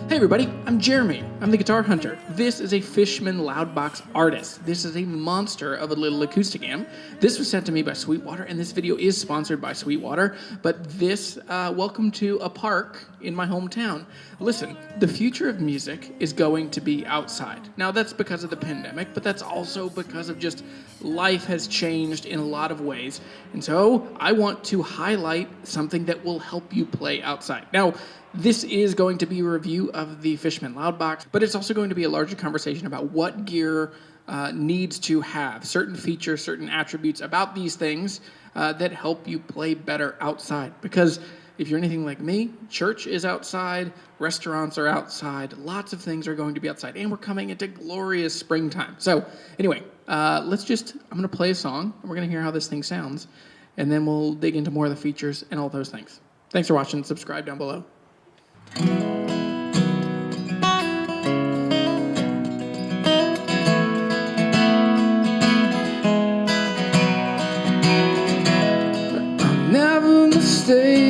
Hey everybody, I'm Jeremy. I'm the Guitar Hunter. This is a Fishman Loudbox Artist. This is a monster of a little acoustic amp. This was sent to me by Sweetwater, and this video is sponsored by Sweetwater, but this, welcome to a park in my hometown. Listen, the future of music is going to be outside. Now that's because of the pandemic, but that's also because of just life has changed in a lot of ways. And so I want to highlight something that will help you play outside. Now, this is going to be a review of the Fishman Loudbox, but it's also going to be a larger conversation about what gear needs to have certain features, certain attributes about these things that help you play better outside. Because if you're anything like me, church is outside, restaurants are outside, lots of things are going to be outside, and we're coming into glorious springtime. So anyway, I'm going to play a song, and we're going to hear how this thing sounds, and then we'll dig into more of the features and all those things. Thanks for watching. Subscribe down below. I'm never mistaken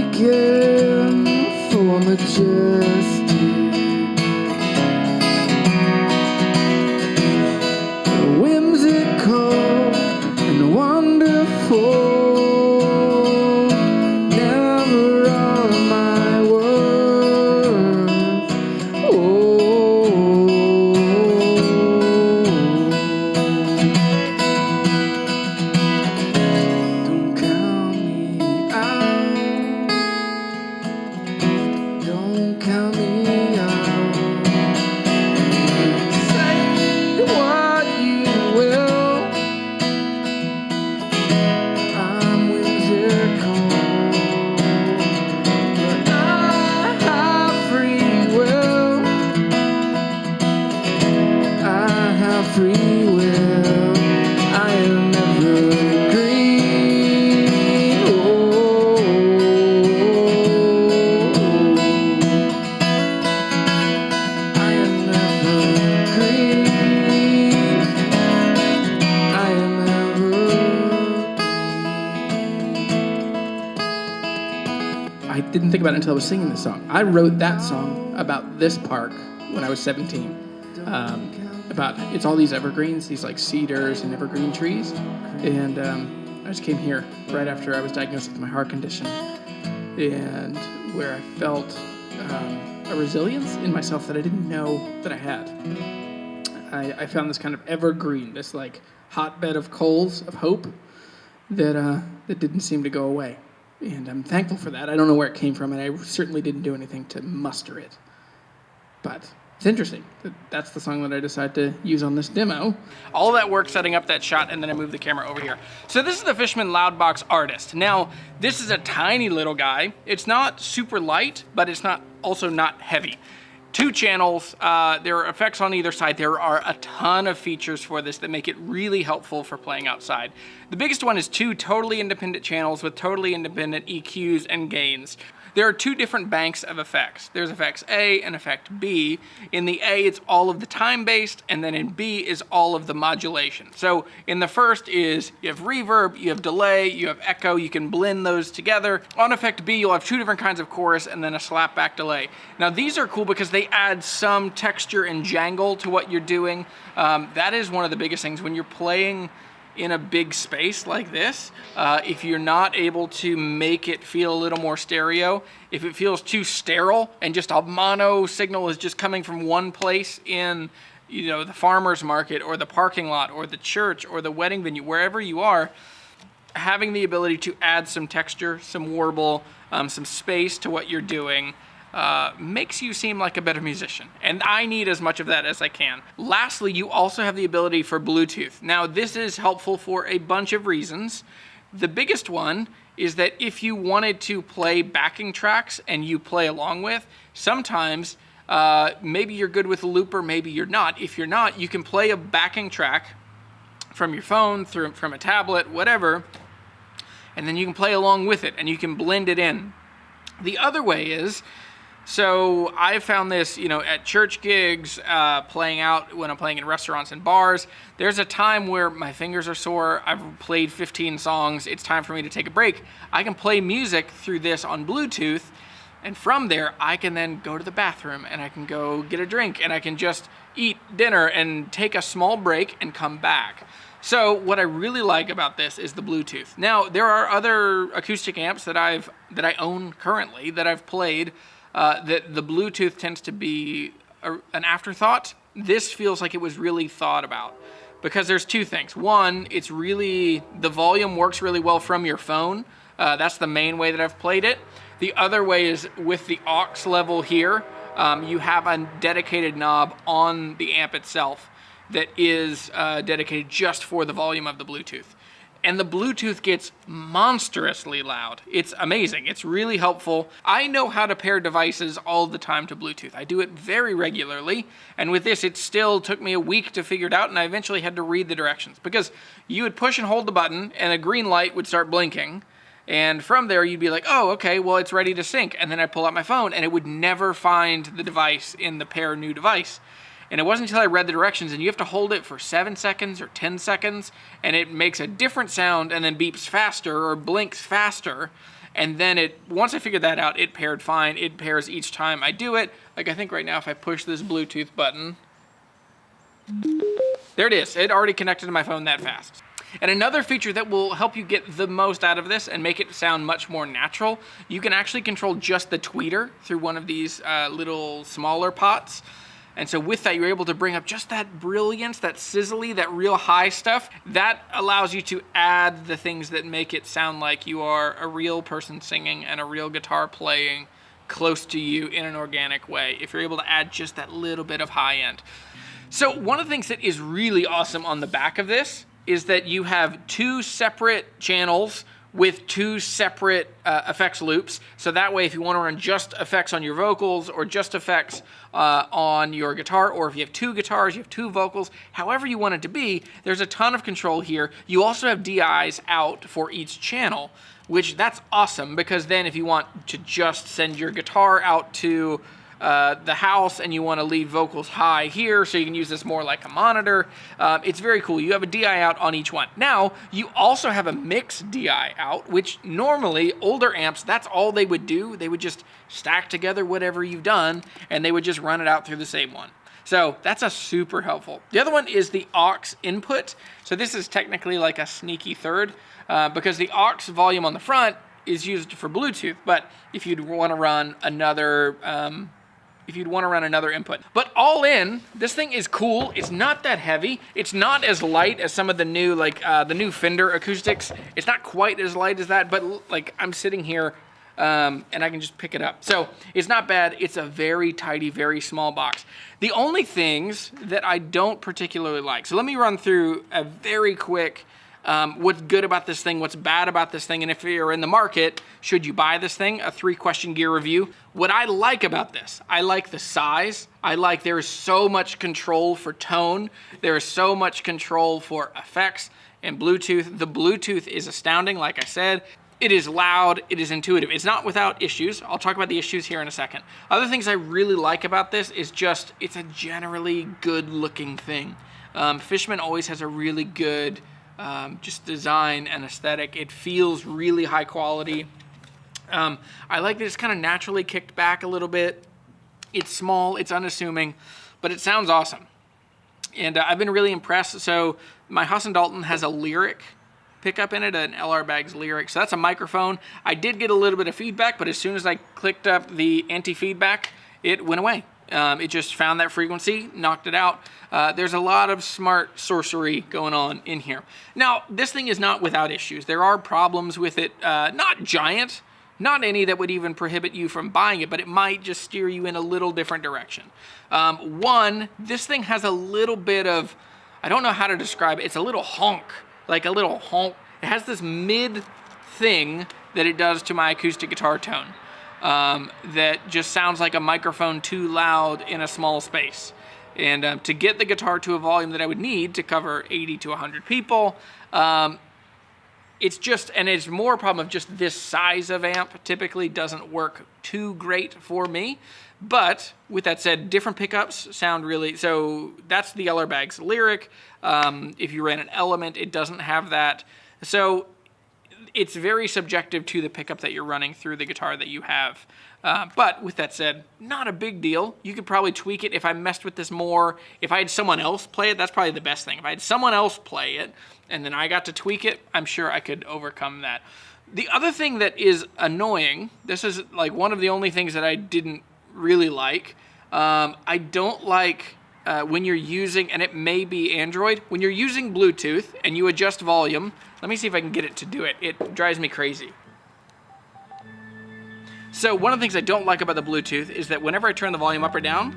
for majestic, whimsical and wonderful. I didn't think about it until I was singing this song. I wrote that song about this park when I was 17. It's all these evergreens, these like cedars and evergreen trees. And I just came here right after I was diagnosed with my heart condition, and where I felt a resilience in myself that I didn't know that I had. I found this kind of evergreen, this like hotbed of coals of hope that didn't seem to go away. And I'm thankful for that. I don't know where it came from, and I certainly didn't do anything to muster it. But it's interesting that that's the song that I decided to use on this demo. All that work setting up that shot, and then I moved the camera over here. So this is the Fishman Loudbox Artist. Now, this is a tiny little guy. It's not super light, but it's also not heavy. 2 channels, there are effects on either side. There are a ton of features for this that make it really helpful for playing outside. The biggest one is 2 totally independent channels with totally independent EQs and gains. There are 2 different banks of effects. There's effects A and effect B. In the A, it's all of the time-based, and then in B is all of the modulation. So in the first is you have reverb, you have delay, you have echo, you can blend those together. On effect B, you'll have 2 different kinds of chorus and then a slapback delay. Now these are cool because they add some texture and jangle to what you're doing. That is one of the biggest things when you're playing in a big space like this. If you're not able to make it feel a little more stereo, if it feels too sterile and just a mono signal is just coming from one place in, you know, the farmer's market or the parking lot or the church or the wedding venue, wherever you are, having the ability to add some texture, some warble, some space to what you're doing makes you seem like a better musician. And I need as much of that as I can. Lastly, you also have the ability for Bluetooth. Now, this is helpful for a bunch of reasons. The biggest one is that if you wanted to play backing tracks and you play along with, sometimes maybe you're good with a looper, maybe you're not. If you're not, you can play a backing track from your phone, from a tablet, whatever, and then you can play along with it and you can blend it in. The other way is, so I found this, you know, at church gigs, playing out when I'm playing in restaurants and bars. There's a time where my fingers are sore. I've played 15 songs. It's time for me to take a break. I can play music through this on Bluetooth, And from there, I can then go to the bathroom and I can go get a drink and I can just eat dinner and take a small break and come back. So what I really like about this is the Bluetooth. Now, there are other acoustic amps that I own currently that I've played that the Bluetooth tends to be an afterthought. This feels like it was really thought about because there's two things. One, the volume works really well from your phone. That's the main way that I've played it. The other way is with the aux level here, you have a dedicated knob on the amp itself that is dedicated just for the volume of the Bluetooth. And the Bluetooth gets monstrously loud. It's amazing. It's really helpful. I know how to pair devices all the time to Bluetooth. I do it very regularly. And with this, it still took me a week to figure it out, and I eventually had to read the directions. Because you would push and hold the button, and a green light would start blinking. And from there, you'd be like, oh, okay, well, it's ready to sync. And then I'd pull out my phone, and it would never find the device in the pair new device. And it wasn't until I read the directions, and you have to hold it for 7 seconds or 10 seconds, and it makes a different sound and then beeps faster or blinks faster. And then once I figured that out, it paired fine. It pairs each time I do it. Like I think right now, if I push this Bluetooth button, there it is. It already connected to my phone that fast. And another feature that will help you get the most out of this and make it sound much more natural, you can actually control just the tweeter through one of these little smaller pots. And so with that, you're able to bring up just that brilliance, that sizzly, that real high stuff. That allows you to add the things that make it sound like you are a real person singing and a real guitar playing close to you in an organic way, if you're able to add just that little bit of high end. So one of the things that is really awesome on the back of this is that you have 2 separate channels with 2 separate effects loops. So that way, if you want to run just effects on your vocals or just effects on your guitar, or if you have 2 guitars, you have 2 vocals, however you want it to be, there's a ton of control here. You also have DIs out for each channel, which that's awesome, because then if you want to just send your guitar out to the house and you want to leave vocals high here so you can use this more like a monitor, it's very cool. You have a DI out on each one. Now, you also have a mix DI out, which normally older amps, that's all they would do. They would just stack together whatever you've done and they would just run it out through the same one. So that's a super helpful. The other one is the aux input. So this is technically like a sneaky third because the aux volume on the front is used for Bluetooth, but if you'd want to run another input. But all in, this thing is cool. It's not that heavy. It's not as light as some of the new, the new Fender acoustics. It's not quite as light as that, but like I'm sitting here and I can just pick it up. So it's not bad. It's a very tidy, very small box. The only things that I don't particularly like, so let me run through a very quick what's good about this thing, what's bad about this thing, and if you're in the market, should you buy this thing? A 3-question gear review. What I like about this, I like the size. I like there is so much control for tone. There is so much control for effects and Bluetooth. The Bluetooth is astounding, like I said. It is loud, it is intuitive. It's not without issues. I'll talk about the issues here in a second. Other things I really like about this is just, it's a generally good looking thing. Fishman always has a really good just design and aesthetic. It feels really high quality. I like that it's kind of naturally kicked back a little bit. It's small, it's unassuming, but it sounds awesome. And I've been really impressed. So my Haas & Dalton has a Lyric pickup in it, an LR Baggs Lyric. So that's a microphone. I did get a little bit of feedback, but as soon as I clicked up the anti-feedback, it went away. It just found that frequency, knocked it out. There's a lot of smart sorcery going on in here. Now, this thing is not without issues. There are problems with it, not giant, not any that would even prohibit you from buying it, but it might just steer you in a little different direction. One, this thing has a little bit of, I don't know how to describe it, it's a little honk, like a little honk. It has this mid thing that it does to my acoustic guitar tone. That just sounds like a microphone too loud in a small space. And to get the guitar to a volume that I would need to cover 80 to 100 people, it's just, and it's more a problem of just this size of amp typically doesn't work too great for me. But with that said, different pickups sound really, so that's the LR Baggs Lyric. If you ran an Element, it doesn't have that. So it's very subjective to the pickup that you're running through the guitar that you have. But with that said, not a big deal. You could probably tweak it if I messed with this more. If I had someone else play it, that's probably the best thing. If I had someone else play it and then I got to tweak it, I'm sure I could overcome that. The other thing that is annoying, this is like one of the only things that I didn't really like. I don't like when you're using, and it may be Android, when you're using Bluetooth and you adjust volume. Let me see if I can get it to do it. It drives me crazy. So one of the things I don't like about the Bluetooth is that whenever I turn the volume up or down,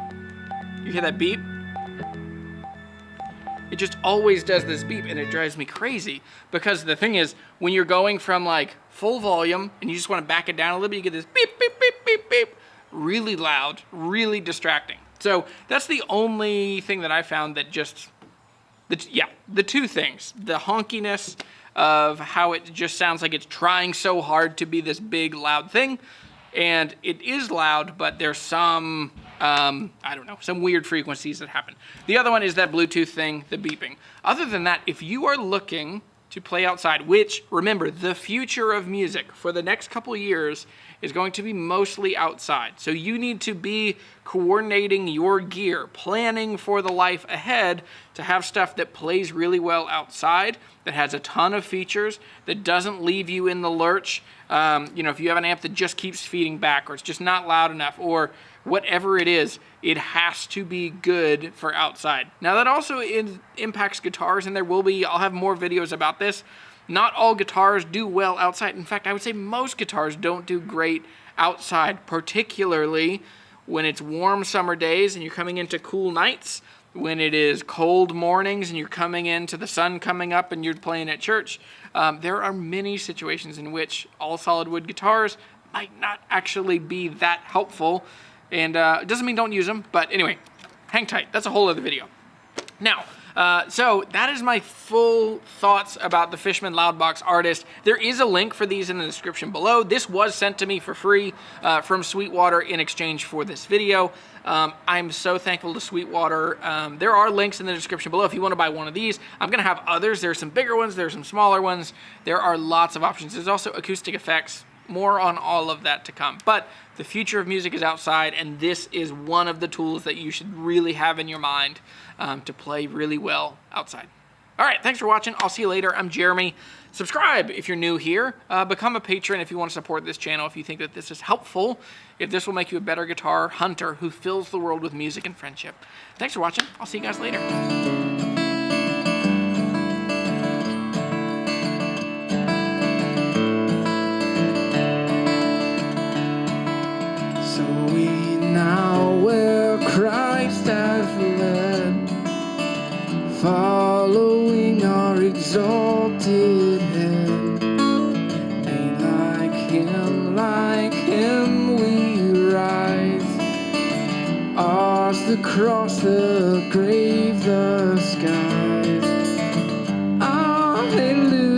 you hear that beep? It just always does this beep, and it drives me crazy. Because the thing is, when you're going from like full volume and you just want to back it down a little bit, you get this beep, beep, beep, beep, beep. Really loud, really distracting. So that's the only thing that I found that just, the two things. The honkiness of how it just sounds like it's trying so hard to be this big, loud thing. And it is loud, but there's some, I don't know, some weird frequencies that happen. The other one is that Bluetooth thing, the beeping. Other than that, if you are looking to play outside, which, remember, the future of music for the next couple years is going to be mostly outside. So you need to be coordinating your gear, planning for the life ahead to have stuff that plays really well outside, that has a ton of features, that doesn't leave you in the lurch. If you have an amp that just keeps feeding back, or it's just not loud enough, or whatever it is, it has to be good for outside. Now that also impacts guitars, and I'll have more videos about this. Not all guitars do well outside. In fact, I would say most guitars don't do great outside, particularly when it's warm summer days and you're coming into cool nights, when it is cold mornings and you're coming into the sun coming up and you're playing at church. There are many situations in which all solid wood guitars might not actually be that helpful. And it doesn't mean don't use them, but anyway, hang tight. That's a whole other video. Now, so that is my full thoughts about the Fishman Loudbox Artist. There is a link for these in the description below. This was sent to me for free from Sweetwater in exchange for this video. I'm so thankful to Sweetwater. There are links in the description below if you want to buy one of these. I'm going to have others. There's some bigger ones. There's some smaller ones. There are lots of options. There's also acoustic effects. More on all of that to come. But the future of music is outside, and this is one of the tools that you should really have in your mind to play really well outside. All right, thanks for watching. I'll see you later. I'm Jeremy. Subscribe if you're new here. Become a patron if you want to support this channel, if you think that this is helpful, if this will make you a better guitar hunter who fills the world with music and friendship. Thanks for watching. I'll see you guys later. Following our exalted head, made like him we rise. Ours the cross, the grave, the skies. Alleluia.